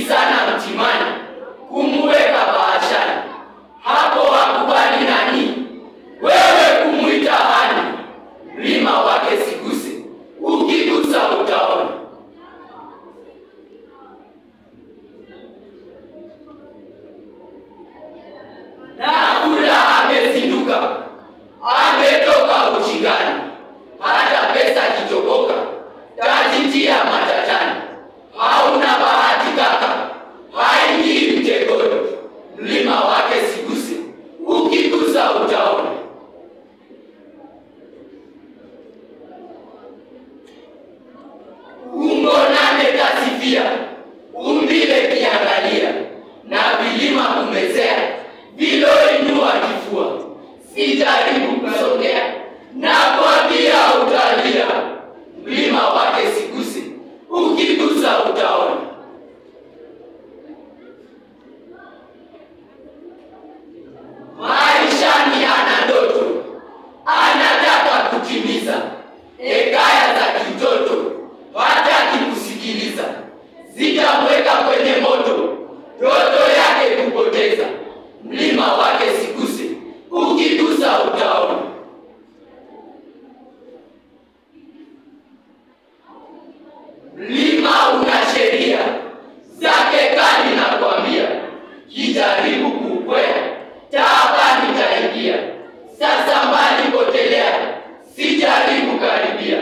sana mtimani, kumweka bahashani. Hapo hakubali nani? Wewe kumuita hani, mlima wake siguse, ukigusa utaona. Na kula amezinduka, ametoka uchingani, hata pesa kichokoka, tajitia matatani. Hauna bahati kaka, haingii mtegoni, mlima wake siguse, ukigusa utaona. Umbo nane kasifia, umbile kiangalia, na vilima kumezea, viloinua kifua. Sijaribu kusogea, na kwambia utalia, mlima wake siguse, ukigusa utaona. Maishani ana ndoto, anataka kutimiza, hekaya za kitoto, hata kikusikiliza. Zitamweka kwenye moto, ndoto yake kupoteza, mlima wake siguse, ukigusa utaona. Mlima una sheria zake kali, na kwambia, kijaribu kukwea, taabani taingia. Sasa mbali potelea, sijaribu karibia,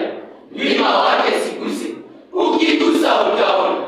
mlima wake siguse, ukigusa utaona.